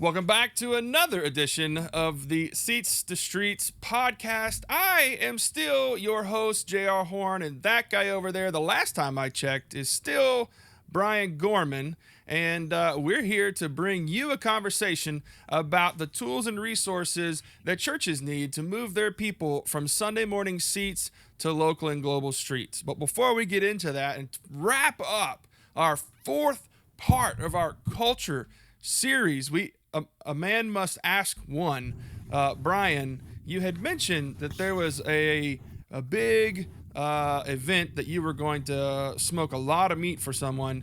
Welcome back to another edition of the Seats to Streets podcast. I am still your host, J.R. Horn, and that guy over there, the last time I checked, is still Brian Gorman. And we're here to bring you a conversation about the tools and resources that churches need to move their people from Sunday morning seats to local and global streets. But before we get into that and wrap up our fourth part of our culture series, a man must ask one. Brian, you had mentioned that there was a big event that you were going to smoke a lot of meat for someone.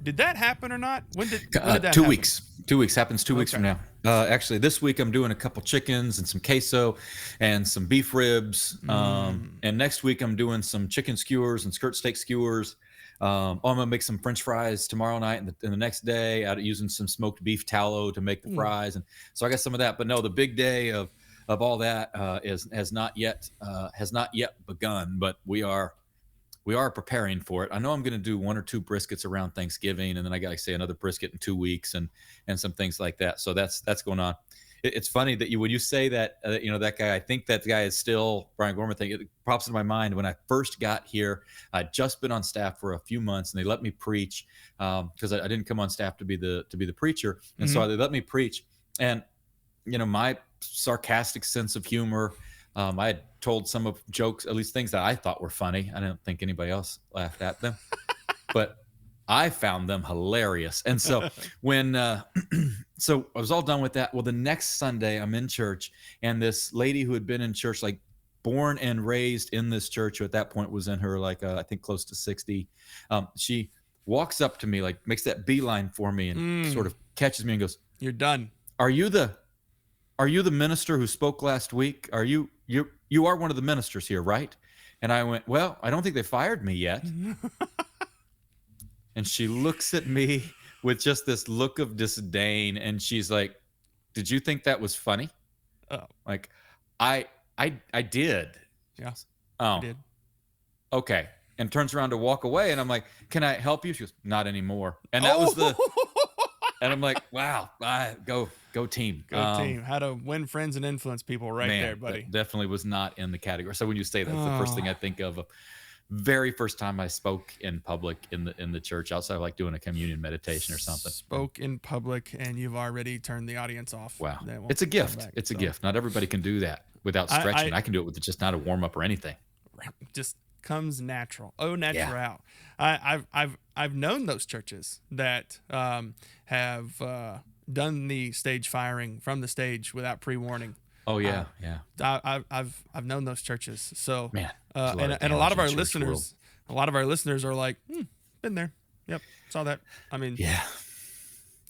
Did that happen or not? When did that happen? 2 weeks. 2 weeks happens 2 weeks Okay. from now. Actually, this week I'm doing a couple chickens and some queso and some beef ribs. And next week I'm doing some chicken skewers and skirt steak skewers. I'm gonna make some French fries tomorrow night, and the next day out using some smoked beef tallow to make the fries, and so I got some of that. But no, the big day of all that has not yet begun, but we are preparing for it. I know I'm going to do 1 or 2 briskets around Thanksgiving, and then I got to say another brisket in 2 weeks, and some things like that. So that's going on. It's funny that when you say that, that guy, I think that guy is still Brian Gorman thing. It pops into my mind. When I first got here, I'd just been on staff for a few months, and they let me preach because I didn't come on staff to be the preacher, and so they let me preach. And my sarcastic sense of humor, I had told some of jokes, at least things that I thought were funny. I didn't think anybody else laughed at them, but I found them hilarious. And so so I was all done with that. Well, the next Sunday I'm in church, and this lady who had been in church, like born and raised in this church, who at that point was in her, I think close to 60. She walks up to me, like makes that beeline for me and sort of catches me and goes, "You're done. Are you the minister who spoke last week? Are you are one of the ministers here, right?" And I went, "Well, I don't think they fired me yet." And she looks at me with just this look of disdain, and she's like, "Did you think that was funny?" Oh, Like, I did. yeah, Oh, I did. okay. And turns around to walk away, and I'm like, "Can I help you?" She goes, "Not anymore." And that was and I'm like, "Wow, go team." Go team. How to win friends and influence people right Man, there, buddy. that definitely was not in the category. So when you say that, it's the first thing I think of. Very first time I spoke in public in the church, outside of like doing a communion meditation or something. Spoke in public, and you've already turned the audience off. Wow, They won't it's a come gift. back, It's a so. gift. Not everybody can do that without stretching. I can do it with just not a warm up or anything. Just comes natural. Oh, natural. Yeah. I've known those churches that have done the stage firing from the stage without pre-warning. Oh yeah, yeah. I've known those churches. So Man, and a lot of our damage in the church listeners, a lot of our listeners are like, been there. Yep, saw that. I mean, Yeah.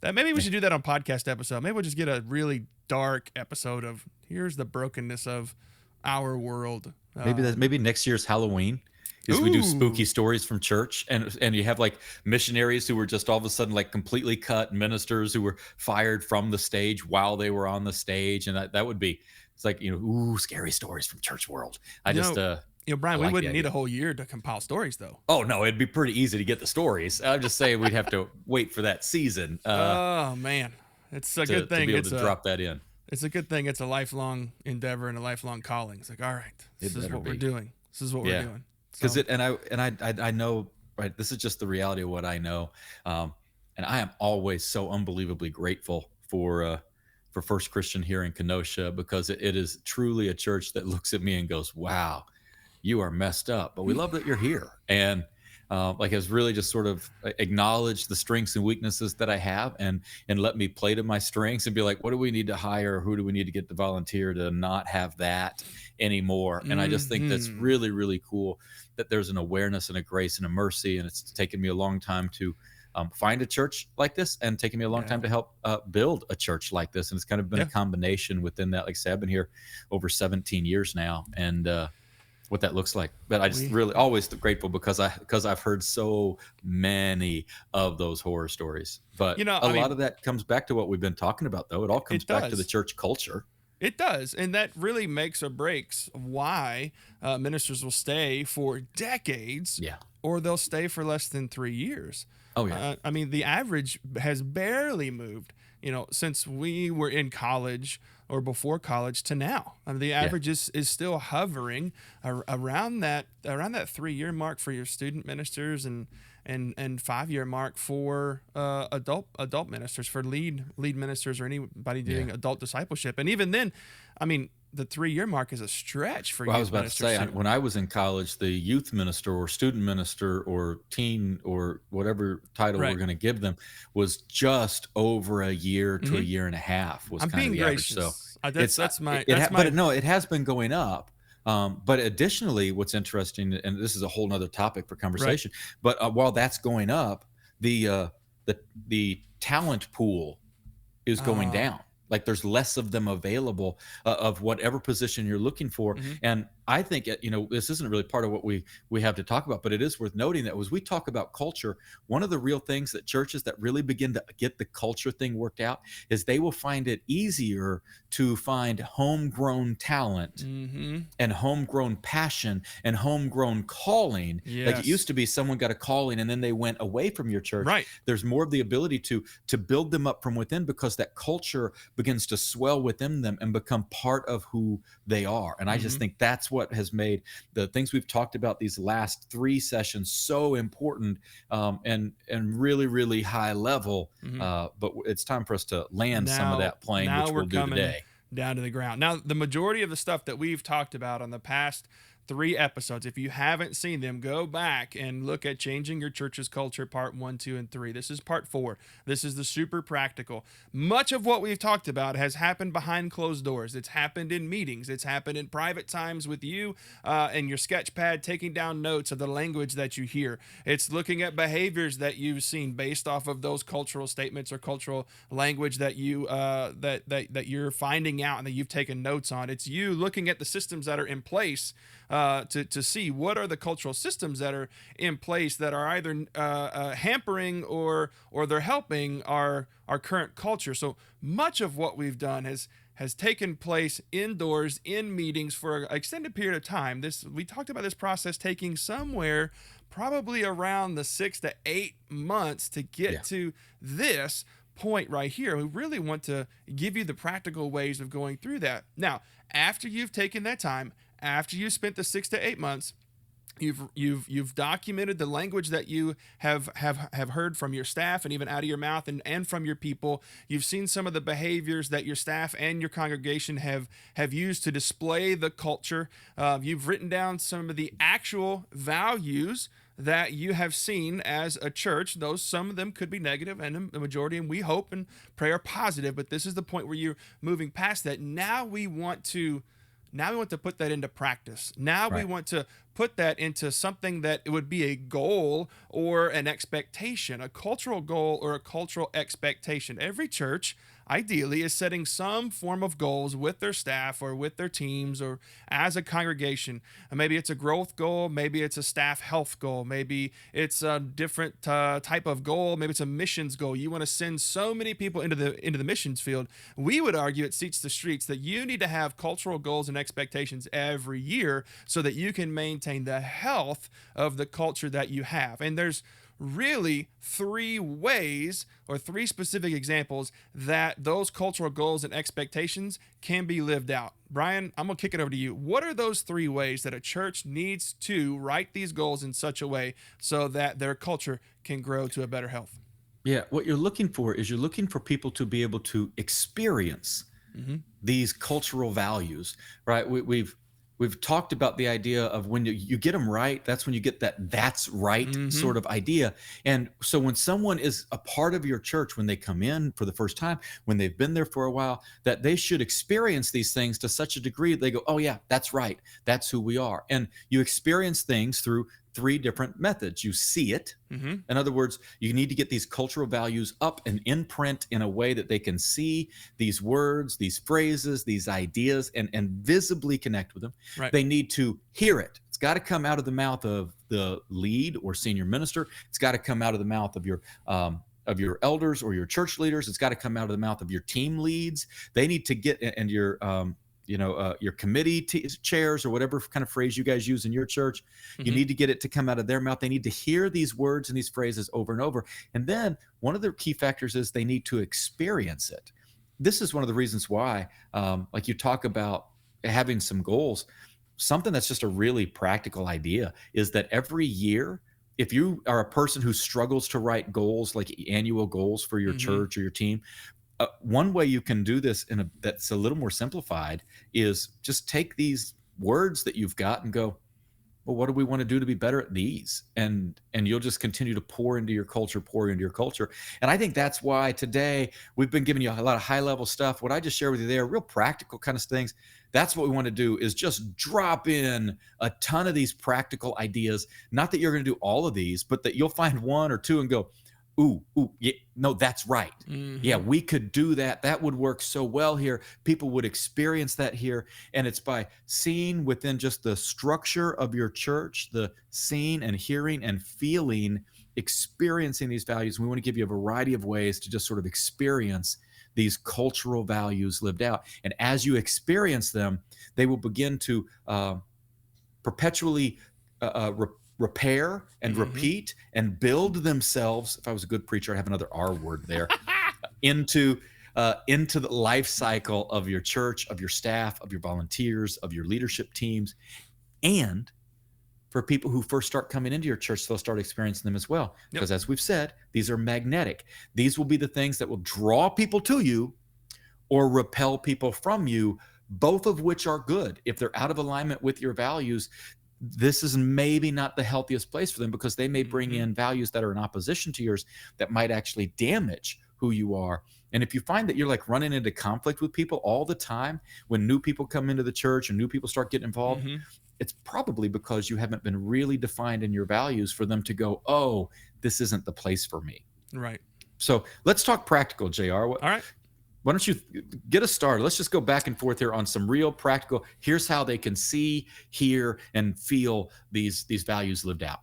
that maybe we should do that on podcast episode. Maybe we'll just get a really dark episode of here's the brokenness of our world. Maybe next year's Halloween is we do spooky stories from church, and you have like missionaries who were just all of a sudden like completely cut, ministers who were fired from the stage while they were on the stage, and that would be, it's like, scary stories from church world. Brian, we like wouldn't the need idea. a whole year to compile stories, though. Oh no, it'd be pretty easy to get the stories. I'm just saying we'd have to wait for that season Oh man, it's a good thing. to be able It's to drop that in. It's a good thing. It's a lifelong endeavor and a lifelong calling. It's like, all right, this is what we're be. doing. This is what we're doing. Because So, I know, right, this is just the reality of what I know, and I am always so unbelievably grateful for First Christian here in Kenosha, because it is truly a church that looks at me and goes, "Wow, you are messed up, but we love that you're here," and has really just sort of acknowledged the strengths and weaknesses that I have, and let me play to my strengths and be like, what do we need to hire? Who do we need to get to volunteer to not have that anymore? And I just think that's really, really cool that there's an awareness and a grace and a mercy. And it's taken me a long time to find a church like this, and taken me a long time to help build a church like this. And it's kind of been a combination within that. Like I said, I've been here over 17 years now, and what that looks like. But I just really always grateful because I've heard so many of those horror stories. But a lot of that comes back to what we've been talking about, though. It all comes back to the church culture. It does, and that really makes or breaks why ministers will stay for decades, or they'll stay for less than 3 years. Oh yeah. I mean, the average has barely moved since we were in college or before college to now. I mean, the average is still hovering around that 3 year mark for your student ministers, and 5 year mark for adult ministers, for lead ministers, or anybody doing adult discipleship. And even then, I mean, the 3 year mark is a stretch for Well, I youth was about to ministers say, too. when I was in college, the youth minister or student minister or teen or whatever title we're Right. going to give them was just over a year to a year and a half was I'm kind of being the average. So gracious. That's it's that's my it that's but my no, it has been going up. But additionally, what's interesting, and this is a whole nother topic for right. conversation, but while that's going up, the uh, the talent pool is going Uh, down. Like there's less of them available of whatever position you're looking for. mhm. And I think this isn't really part of what we have to talk about, but it is worth noting that as we talk about culture, one of the real things that churches that really begin to get the culture thing worked out is they will find it easier to find homegrown talent Mhm. and homegrown passion and homegrown calling. Like it Yes. used to be someone got a calling and then they went away from your church. Right. There's more of the ability to build them up from within, because that culture begins to swell within them and become part of who they are. And I just Mhm. think that's what has made the things we've talked about these last 3 sessions so important, and really, really high level. Mhm. But it's time for us to land some of Now, that plane, now which we're we'll do coming today. down to the ground. Now, the majority of the stuff that we've talked about on the past 3 episodes, if you haven't seen them, go back and look at Changing Your Church's Culture Part 1, 2, and 3. This is Part 4. This is the super practical. Much of what we've talked about has happened behind closed doors. It's happened in meetings. It's happened in private times with you and your sketch pad, taking down notes of the language that you hear. It's looking at behaviors that you've seen based off of those cultural statements or cultural language that that you're finding out and that you've taken notes on. It's you looking at the systems that are in place to see what are the cultural systems that are in place that are either hampering or they're helping our current culture. So much of what we've done has taken place indoors in meetings for an extended period of time. We talked about this process taking somewhere probably around the 6 to 8 months to get Yeah. to this point right here. We really want to give you the practical ways of going through that. Now, after you've taken that time, after you spent the 6 to 8 months, you've documented the language that you have heard from your staff and even out of your mouth and from your people. You've seen some of the behaviors that your staff and your congregation have used to display the culture. You've written down some of the actual values that you have seen as a church. Those, some of them could be negative, and the majority, and we hope and pray, are positive. But this is the point where you're moving past that. Now we want to put that into practice. Now we Right. want to put that into something that it would be a goal or an expectation, a cultural goal or a cultural expectation. Every church, ideally, is setting some form of goals with their staff or with their teams or as a congregation. Maybe it's a growth goal, maybe it's a staff health goal, maybe it's a different type of goal, maybe it's a missions goal. You want to send so many people into the missions field. We would argue at Seats to Streets that you need to have cultural goals and expectations every year so that you can maintain the health of the culture that you have. And there's really 3 ways or 3 specific examples that those cultural goals and expectations can be lived out. Brian, I'm going to kick it over to you. What are those 3 ways that a church needs to write these goals in such a way so that their culture can grow to a better health? Yeah, what you're looking for is you're looking for people to be able to experience Mm-hmm. these cultural values, right? We've talked about the idea of when you get them right, that's when you get that's right Mm-hmm. sort of idea. And so when someone is a part of your church, when they come in for the first time, when they've been there for a while, that they should experience these things to such a degree they go, oh yeah, that's right, that's who we are. And you experience things through 3 different methods. You see it. Mm-hmm. In other words, you need to get these cultural values up and in print in a way that they can see these words, these phrases, these ideas, and visibly connect with them. Right. They need to hear it. It's got to come out of the mouth of the lead or senior minister. It's got to come out of the mouth of your elders or your church leaders. It's got to come out of the mouth of your team leads. They need to get, and your your committee chairs or whatever kind of phrase you guys use in your church. You Mm-hmm. need to get it to come out of their mouth. They need to hear these words and these phrases over and over. And then one of the key factors is they need to experience it. This is one of the reasons why, like you talk about having some goals, something that's just a really practical idea is that every year, if you are a person who struggles to write goals, like annual goals for your Mm-hmm. church or your team, one way you can do this that's a little more simplified is just take these words that you've got and go, well, what do we want to do to be better at these? And you'll just continue to pour into your culture. And I think that's why today we've been giving you a lot of high level stuff. What I just shared with you there, real practical kind of things. That's what we want to do, is just drop in a ton of these practical ideas. Not that you're going to do all of these, but that you'll find one or two and go, ooh, yeah, no, that's right. Mm-hmm. Yeah, we could do that. That would work so well here. People would experience that here. And it's by seeing within just the structure of your church, the seeing and hearing and feeling, experiencing these values. We want to give you a variety of ways to just sort of experience these cultural values lived out. And as you experience them, they will begin to perpetually repair and repeat and build themselves. If I was a good preacher, I'd have another R word there, into the life cycle of your church, of your staff, of your volunteers, of your leadership teams. And for people who first start coming into your church, they'll start experiencing them as well. Because as we've said, these are magnetic. These will be the things that will draw people to you or repel people from you, both of which are good. If they're out of alignment with your values, this is maybe not the healthiest place for them, because they may bring in values that are in opposition to yours that might actually damage who you are. And if you find that you're like running into conflict with people all the time, when new people come into the church and new people start getting involved, it's probably because you haven't been really defined in your values for them to go, oh, this isn't the place for me. Right. So let's talk practical, JR. All right. Why don't you get us started? Let's just go back and forth here on some real practical. Here's how they can see, hear, and feel these values lived out.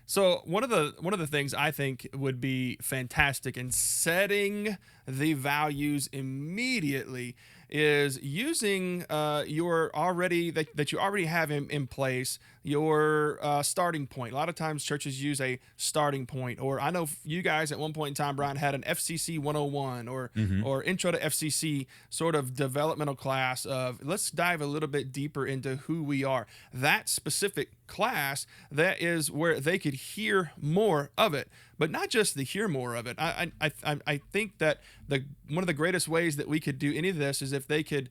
So one of the things I think would be fantastic in setting the values immediately is using your already that you already have in place, your starting point. A lot of times churches use a starting point, or I know you guys at one point in time, Brian, had an FCC 101 or intro to FCC sort of developmental class of, let's dive a little bit deeper into who we are. That specific class, that is where they could hear more of it, but not just the hear more of it. I think that one of the greatest ways that we could do any of this is if they could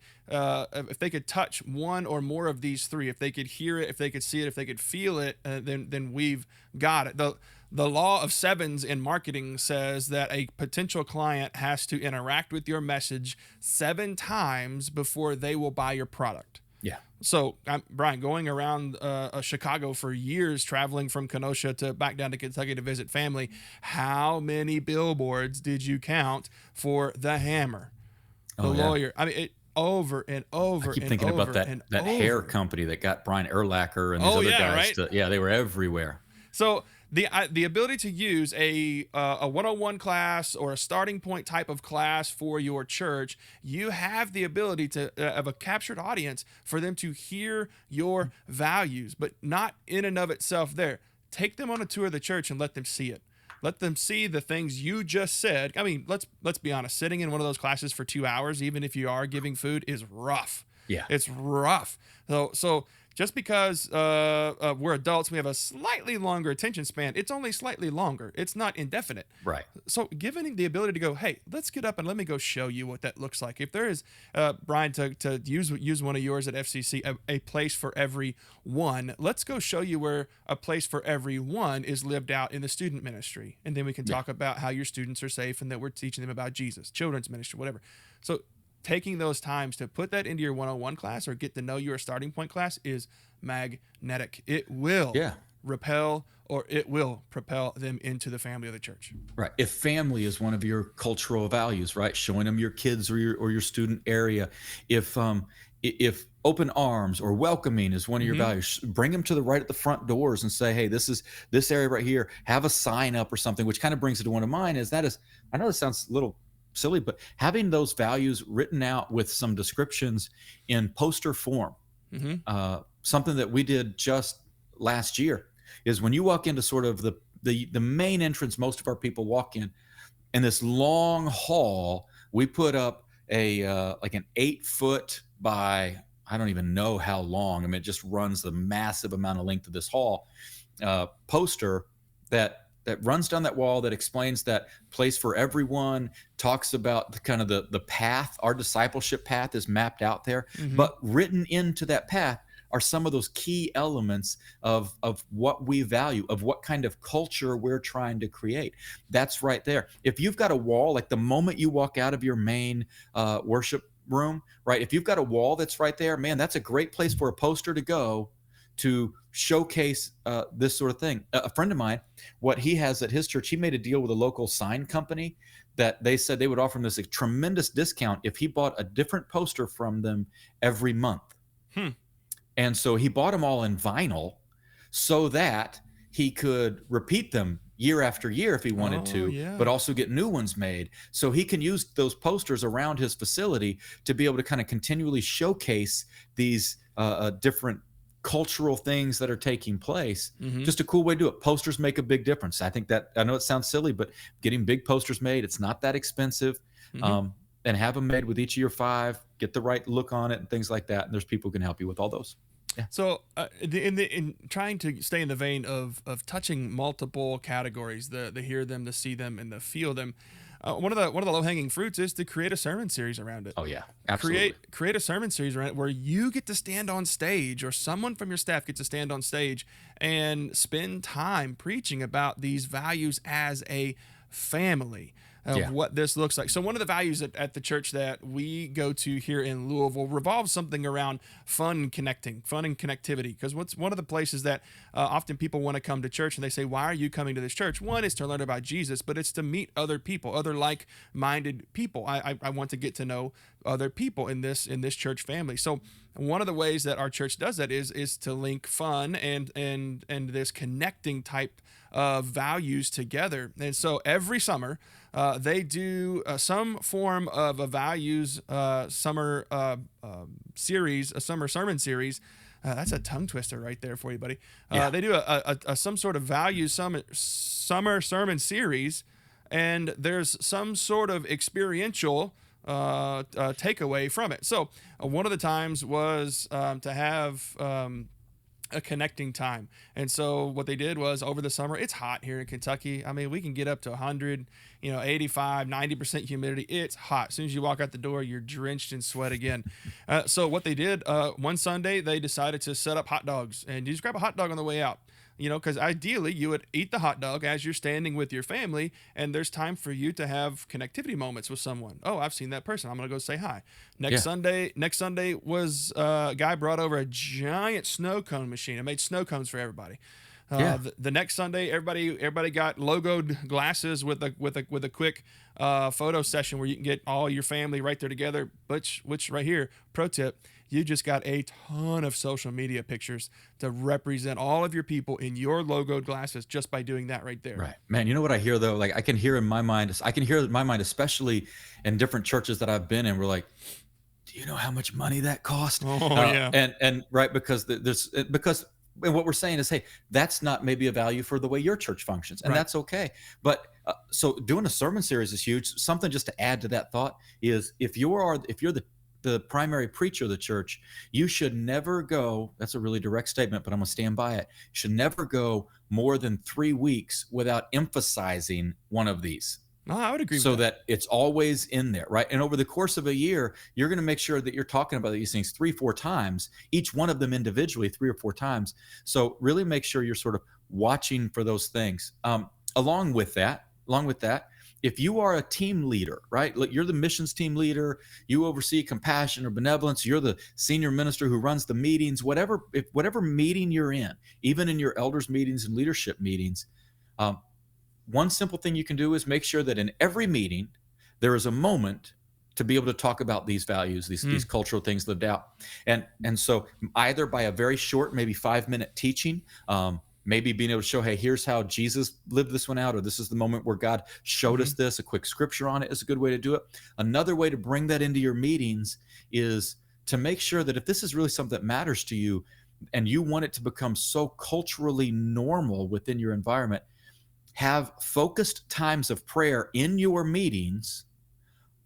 touch one or more of these three. If they could hear it, if they could see it, if they could feel it, then we've got it. The law of sevens in marketing says that a potential client has to interact with your message 7 times before they will buy your product. Yeah. So, Brian, going around Chicago for years, traveling from Kenosha to back down to Kentucky to visit family, how many billboards did you count for the hammer, the lawyer? I mean, over and over. I keep and thinking over about that and hair over. company that got Brian Urlacher and these other guys. Right? They were everywhere. So the ability to use a 101 class or a starting point type of class for your church, you have the ability to have a captured audience for them to hear your values, but not in and of itself there. Take them on a tour of the church and let them see it. Let them see the things you just said. I mean, let's be honest. Sitting in one of those classes for 2 hours, even if you are giving food, is rough. Yeah, it's rough. So just because we're adults, we have a slightly longer attention span. It's only slightly longer. It's not indefinite. Right. So giving the ability to go, hey, let's get up and let me go show you what that looks like. If there is, Brian, to use one of yours at FCC, a place for every one, let's go show you where a place for every one is lived out in the student ministry. And then we can talk about how your students are safe and that we're teaching them about Jesus, children's ministry, whatever. So taking those times to put that into your 101 class or get to know your starting point class is magnetic. It will repel or it will propel them into the family of the church. Right. If family is one of your cultural values, right, showing them your kids or your student area. If open arms or welcoming is one of your values, bring them to the right at the front doors and say, hey, this area right here, have a sign up or something, which kind of brings it to one of mine. I know this sounds a little silly, but having those values written out with some descriptions in poster form. Something that we did just last year is when you walk into sort of the main entrance most of our people walk in this long hall, we put up a like an 8 foot by, I don't even know how long. I mean, it just runs the massive amount of length of this hall, poster that runs down that wall, that explains that place for everyone, talks about the kind of the path. Our discipleship path is mapped out there, but written into that path are some of those key elements of what we value, of what kind of culture we're trying to create. That's right there. If you've got a wall, like the moment you walk out of your main worship room, right? If you've got a wall that's right there, man, that's a great place for a poster to go to showcase this sort of thing. A friend of mine, what he has at his church, he made a deal with a local sign company that they said they would offer him this tremendous discount if he bought a different poster from them every month. And so he bought them all in vinyl so that he could repeat them year after year if he wanted to, but also get new ones made. So he can use those posters around his facility to be able to kind of continually showcase these different cultural things that are taking place. Just a cool way to do it. Posters make a big difference. I think that, I know it sounds silly, but getting big posters made, it's not that expensive. And have them made with each of your 5, get the right look on it and things like that. And there's people who can help you with all those. Yeah. So in trying to stay in the vein of touching multiple categories, the hear them, the see them, and the feel them, one of the low hanging fruits is to create a sermon series around it. Oh yeah, absolutely. Create a sermon series around it where you get to stand on stage, or someone from your staff gets to stand on stage and spend time preaching about these values as a family. What this looks like. So one of the values at the church that we go to here in Louisville revolves something around fun and connectivity. Because one of the places that often people want to come to church and they say, why are you coming to this church? One is to learn about Jesus, but it's to meet other people, other like-minded people. I want to get to know other people in this church family. So one of the ways that our church does that is to link fun and this connecting type of values together. And so every summer, they do some form of a values summer series, a summer sermon series. That's a tongue twister right there for you, buddy. They do a some sort of values summer sermon series, and there's some sort of experiential takeaway from it. So one of the times was to have a connecting time. And so what they did was, over the summer, it's hot here in Kentucky. I mean, we can get up to 100, 85, 90% humidity. It's hot. As soon as you walk out the door, you're drenched in sweat again. So what they did, one Sunday, they decided to set up hot dogs, and you just grab a hot dog on the way out. Because ideally you would eat the hot dog as you're standing with your family, and there's time for you to have connectivity moments with someone. Oh, I've seen that person. I'm going to go say hi. Next Sunday was a guy brought over a giant snow cone machine. It made snow cones for everybody. The next Sunday, everybody got logoed glasses with a quick photo session where you can get all your family right there together. Which right here, pro tip, you just got a ton of social media pictures to represent all of your people in your logoed glasses just by doing that right there. Right, man. You know what I hear though? Like I can hear in my mind, especially in different churches that I've been in. We're like, do you know how much money that cost? And right, because and what we're saying is, hey, that's not maybe a value for the way your church functions, and that's okay. But so doing a sermon series is huge. Something just to add to that thought is, if you're the primary preacher of the church, you should never go, that's a really direct statement, but I'm going to stand by it. You should never go more than 3 weeks without emphasizing one of these. No, I would agree with that. So that it's always in there, right? And over the course of a year, you're going to make sure that you're talking about these things 3-4 times, each one of them individually 3 or 4 times. So really make sure you're sort of watching for those things. Along with that, if you are a team leader, right? Look, you're the missions team leader, you oversee compassion or benevolence, you're the senior minister who runs the meetings, whatever meeting you're in, even in your elders meetings and leadership meetings, one simple thing you can do is make sure that in every meeting, there is a moment to be able to talk about these values, these cultural things lived out. And so either by a very short, maybe 5-minute teaching, maybe being able to show, hey, here's how Jesus lived this one out, or this is the moment where God showed us this. A quick scripture on it is a good way to do it. Another way to bring that into your meetings is to make sure that if this is really something that matters to you and you want it to become so culturally normal within your environment, have focused times of prayer in your meetings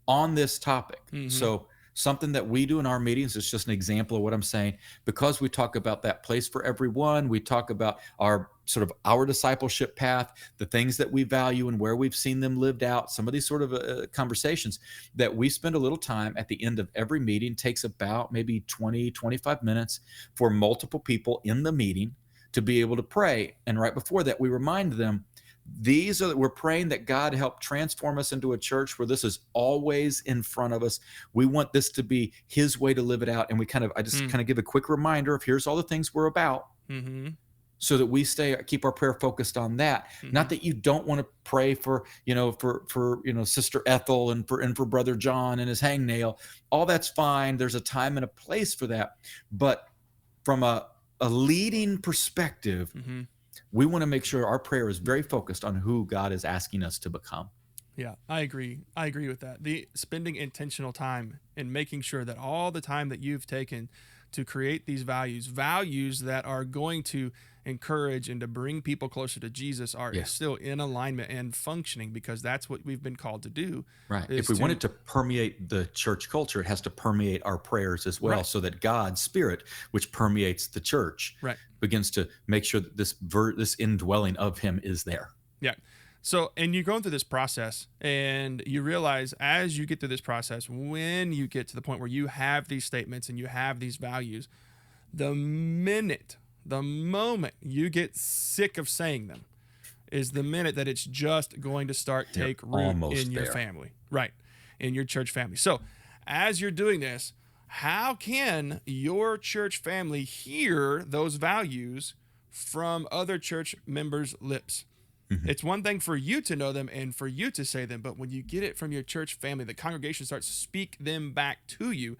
on this topic. So something that we do in our meetings is just an example of what I'm saying, because we talk about that place for everyone. We talk about our sort of our discipleship path, the things that we value and where we've seen them lived out, some of these sort of conversations that we spend a little time at the end of every meeting. Takes about maybe 20, 25 minutes for multiple people in the meeting to be able to pray. And right before that, we remind them, we're praying that God help transform us into a church where this is always in front of us. We want this to be his way to live it out. And I just kind of give a quick reminder of here's all the things we're about, so that we keep our prayer focused on that. Not that you don't want to pray for Sister Ethel and for Brother John and his hangnail. All that's fine. There's a time and a place for that. But from a leading perspective, we want to make sure our prayer is very focused on who God is asking us to become. Yeah, I agree. I agree with that. The spending intentional time and making sure that all the time that you've taken to create these values that are going to encourage and to bring people closer to Jesus are still in alignment and functioning, because that's what we've been called to do. Right. If we want it to permeate the church culture, it has to permeate our prayers as well, so that God's Spirit, which permeates the church, begins to make sure that this indwelling of him is there. Yeah. So, and you're going through this process, and you realize as you get through this process, when you get to the point where you have these statements and you have these values, the moment you get sick of saying them is the minute that it's just going to start take root in your family, in your church family. So as you're doing this, how can your church family hear those values from other church members' lips? It's one thing for you to know them and for you to say them, but when you get it from your church family, the congregation starts to speak them back to you.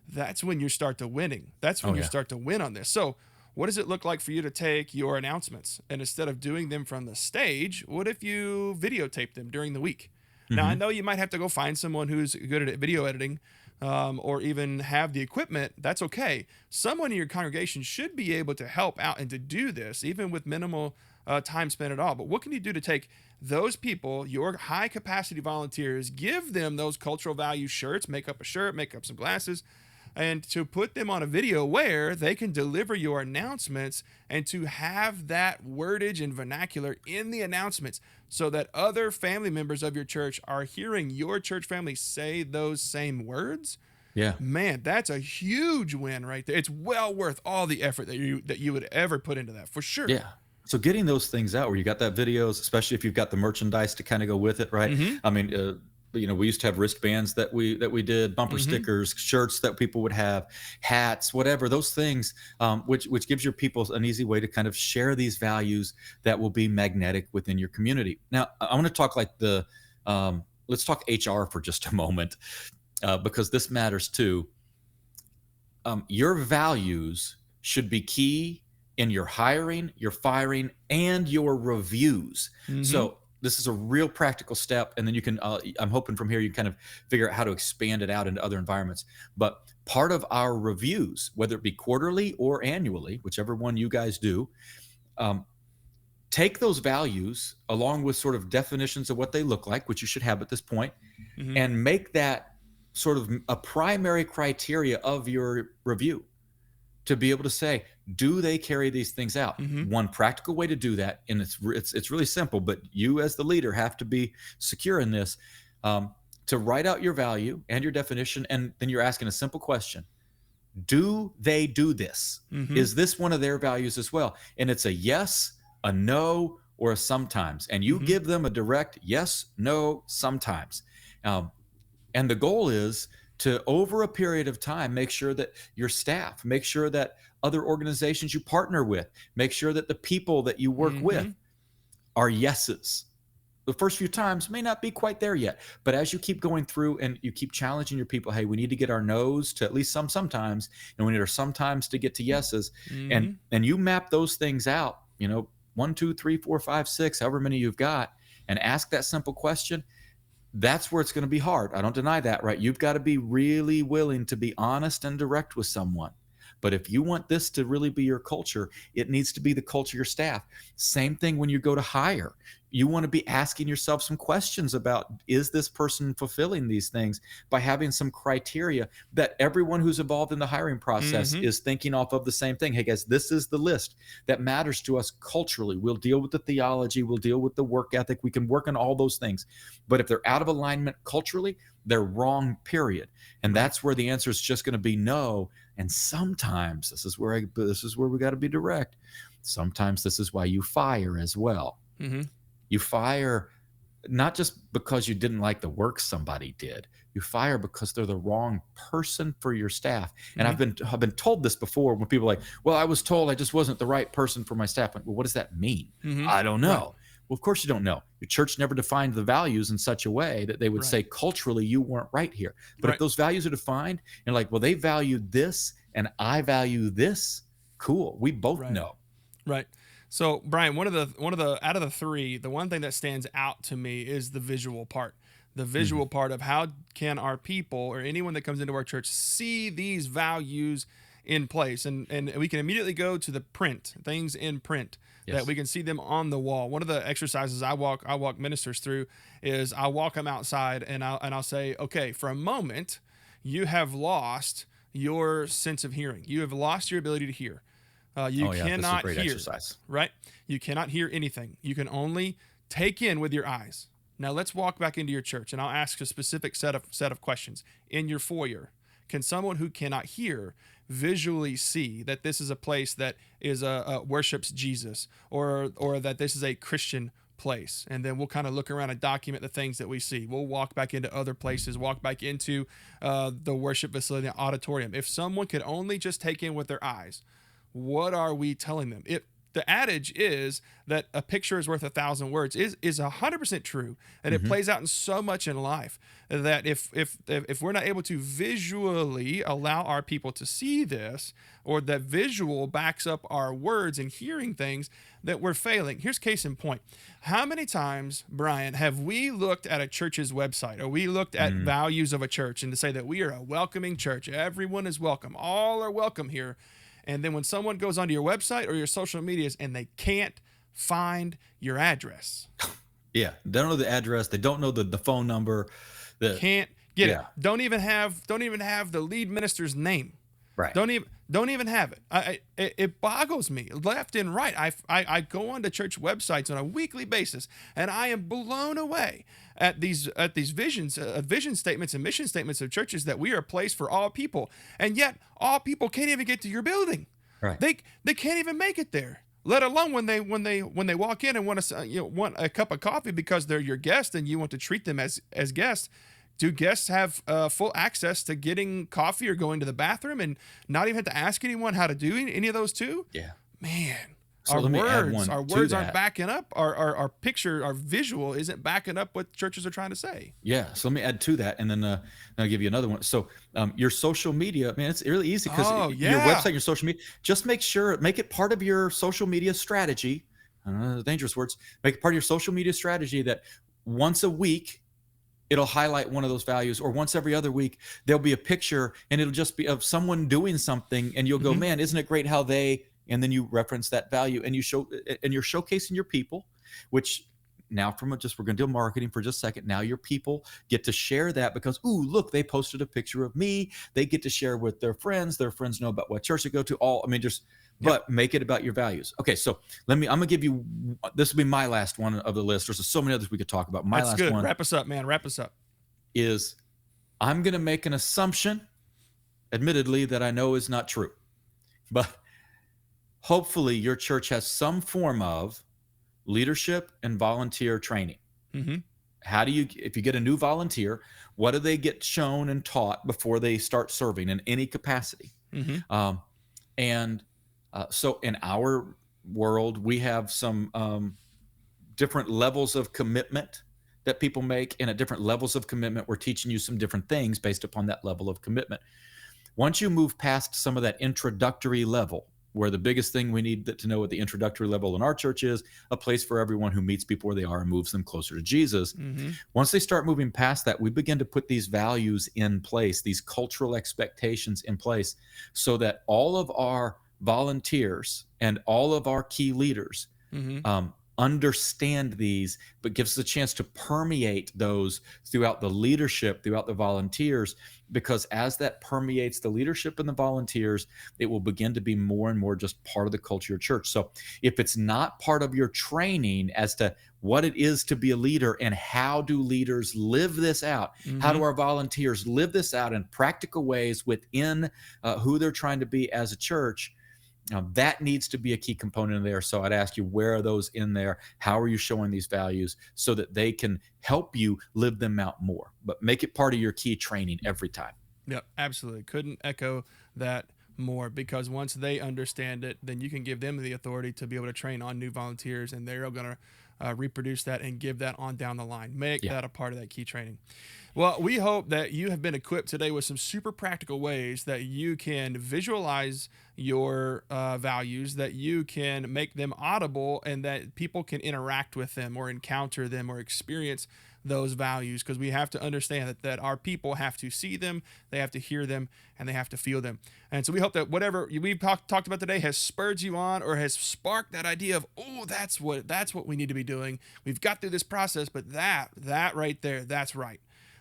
That's when you start to winning. That's when you start to win on this. So what does it look like for you to take your announcements, and instead of doing them from the stage, what if you videotape them during the week? Now, I know you might have to go find someone who's good at video editing, or even have the equipment. That's okay. Someone in your congregation should be able to help out and to do this, even with minimal time spent at all. But what can you do to take those people, your high capacity volunteers, give them those cultural value shirts, make up a shirt, make up some glasses, and to put them on a video where they can deliver your announcements, and to have that wordage and vernacular in the announcements so that other family members of your church are hearing your church family say those same words? Yeah. Man, that's a huge win right there. It's well worth all the effort that you would ever put into that, for sure. Yeah. So getting those things out where you got that videos, especially if you've got the merchandise to kind of go with it, right? I mean, we used to have wristbands that we did, bumper stickers, shirts that people would have, hats, whatever, those things, which gives your people an easy way to kind of share these values that will be magnetic within your community. Now, I want to talk let's talk HR for just a moment, because this matters too. Your values should be key in your hiring, your firing, and your reviews. So this is a real practical step. And then you can, I'm hoping from here, you kind of figure out how to expand it out into other environments. But part of our reviews, whether it be quarterly or annually, whichever one you guys do, take those values along with sort of definitions of what they look like, which you should have at this point, and make that sort of a primary criteria of your review, to be able to say, do they carry these things out? One practical way to do that, and it's really simple, but you as the leader have to be secure in this, to write out your value and your definition, and then you're asking a simple question. Do they do this? Is this one of their values as well? And it's a yes, a no, or a sometimes. And you give them a direct yes, no, sometimes. And the goal is to, over a period of time, make sure that your staff, make sure that other organizations you partner with, make sure that the people that you work with are yeses. The first few times may not be quite there yet, but as you keep going through and you keep challenging your people, hey, we need to get our no's to at least sometimes, and we need our sometimes to get to yeses, and you map those things out, one, two, three, four, five, six, however many you've got, and ask that simple question, that's where it's going to be hard. I don't deny that, right? You've got to be really willing to be honest and direct with someone. But if you want this to really be your culture, it needs to be the culture of your staff. Same thing when you go to hire. You want to be asking yourself some questions about, is this person fulfilling these things, by having some criteria that everyone who's involved in the hiring process is thinking off of the same thing. Hey guys, this is the list that matters to us culturally. We'll deal with the theology, we'll deal with the work ethic, we can work on all those things. But if they're out of alignment culturally, they're wrong, period. And that's where the answer is just going to be no. And sometimes this is where we got to be direct. Sometimes this is why you fire as well. You fire not just because you didn't like the work somebody did. You fire because they're the wrong person for your staff. And I've been told this before, when people are like, well, I was told I just wasn't the right person for my staff. Like, well, what does that mean? I don't know. Right. Well, of course you don't know. Your church never defined the values in such a way that they would say culturally you weren't right here. But if those values are defined and like, well, they value this and I value this, cool. We both know. Right. So Brian, one of the out of the three, the one thing that stands out to me is the visual part. The visual part of how can our people or anyone that comes into our church see these values in place, and we can immediately go to the print, things in print. That we can see them on the wall. One of the exercises I walk ministers through is I'll walk them outside and I'll say, okay, for a moment, you have lost your sense of hearing. You have lost your ability to hear. You cannot hear. Exercise. Right? You cannot hear anything. You can only take in with your eyes. Now let's walk back into your church and I'll ask a specific set of questions. In your foyer, can someone who cannot hear visually see that this is a place that is worships Jesus, or that this is a Christian place? And then we'll kind of look around and document the things that we see. We'll walk back into other places, walk back into the worship facility, the auditorium. If someone could only just take in with their eyes, what are we telling them? The adage is that a picture is worth 1,000 words is 100% true, and it plays out in so much in life that if we're not able to visually allow our people to see this, or that visual backs up our words and hearing things, that we're failing. Here's case in point. How many times, Brian, have we looked at a church's website, or we looked at values of a church and to say that we are a welcoming church, everyone is welcome, all are welcome here. And then when someone goes onto your website or your social medias and they can't find your address. Yeah. They don't know the address. They don't know the phone number. Can't get it. Don't even have the lead minister's name. Right. Don't even have it. It boggles me left and right. I go onto church websites on a weekly basis and I am blown away at these vision statements and mission statements of churches that we are a place for all people, and yet all people can't even get to your building. Right. They can't even make it there. Let alone when they walk in and want a cup of coffee because they're your guest and you want to treat them as guests. Do guests have full access to getting coffee or going to the bathroom and not even have to ask anyone how to do any of those too? Yeah. Man. So Our words aren't backing up. Our picture, our visual isn't backing up what churches are trying to say. Yeah. So let me add to that, and then I'll give you another one. So your social media, man, it's really easy because your website, your social media, just make it part of your social media strategy. Dangerous words. Make it part of your social media strategy that once a week, it'll highlight one of those values, or once every other week, there'll be a picture and it'll just be of someone doing something. And you'll go, man, isn't it great how they, and then you reference that value and you're showcasing your people, which now we're going to do marketing for just a second. Now your people get to share that because, ooh, look, they posted a picture of me. They get to share with their friends. Their friends know about what church they go to. But make it about your values. Okay, so I'm going to give you, this will be my last one of the list. There's so many others we could talk about. That's good. Wrap us up, man. Wrap us up. Is I'm going to make an assumption, admittedly, that I know is not true. But hopefully your church has some form of leadership and volunteer training. How do you, if you get a new volunteer, what do they get shown and taught before they start serving in any capacity? So in our world, we have some different levels of commitment that people make, and at different levels of commitment, we're teaching you some different things based upon that level of commitment. Once you move past some of that introductory level, where the biggest thing we need to know at the introductory level in our church is a place for everyone who meets people where they are and moves them closer to Jesus. Mm-hmm. Once they start moving past that, we begin to put these values in place, these cultural expectations in place, so that all of our volunteers and all of our key leaders Mm-hmm. understand these, but gives us a chance to permeate those throughout the leadership, throughout the volunteers, because as that permeates the leadership and the volunteers, it will begin to be more and more just part of the culture of your church. So if it's not part of your training as to what it is to be a leader and how do leaders live this out, how do Mm-hmm. our volunteers live this out in practical ways within who they're trying to be as a church, that needs to be a key component in there. So I'd ask you, where are those in there? How are you showing these values so that they can help you live them out more? But make it part of your key training every time. Yep, absolutely. Couldn't echo that more, because once they understand it, then you can give them the authority to be able to train on new volunteers, and they're going to reproduce that and give that on down the line. Make that a part of that key training. Well, we hope that you have been equipped today with some super practical ways that you can visualize your values, that you can make them audible, and that people can interact with them or encounter them or experience those values, because we have to understand that our people have to see them, they have to hear them, and they have to feel them. And so we hope that whatever we've talked about today has spurred you on or has sparked that idea of, oh, that's what we need to be doing. We've got through this process, but that right there, that's right.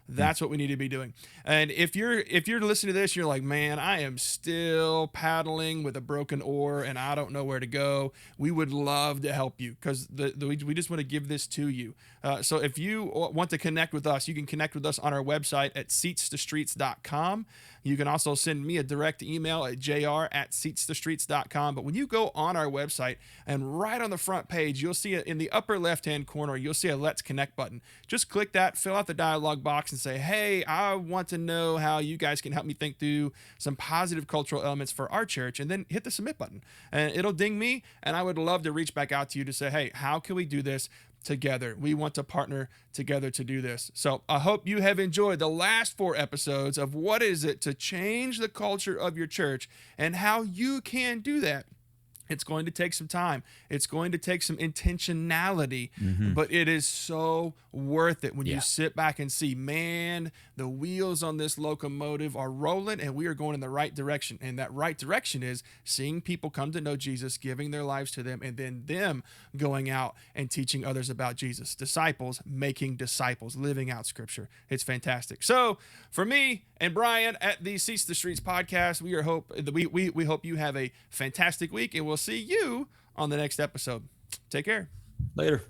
That's what we need to be doing. And if you're listening to this, you're like, man, I am still paddling with a broken oar and I don't know where to go. We would love to help you, because we just want to give this to you. So if you want to connect with us, you can connect with us on our website at seatstostreets.com. You can also send me a direct email at jr@seatstostreets.com. But when you go on our website, and right on the front page, you'll see it in the upper left-hand corner, you'll see a Let's Connect button. Just click that, fill out the dialog box, and say, hey, I want to know how you guys can help me think through some positive cultural elements for our church, and then hit the submit button. And it'll ding me, and I would love to reach back out to you to say, hey, how can we do this together? We want to partner together to do this. So I hope you have enjoyed the last 4 episodes of what is it to change the culture of your church and how you can do that. It's going to take some time. It's going to take some intentionality, but it is so worth it when you sit back and see, man, the wheels on this locomotive are rolling and we are going in the right direction. And that right direction is seeing people come to know Jesus, giving their lives to them, and then them going out and teaching others about Jesus. Disciples making disciples, living out Scripture. It's fantastic. So for me and Brian at the Seats the Streets podcast, we hope you have a fantastic week, and we'll see you on the next episode. Take care. Later.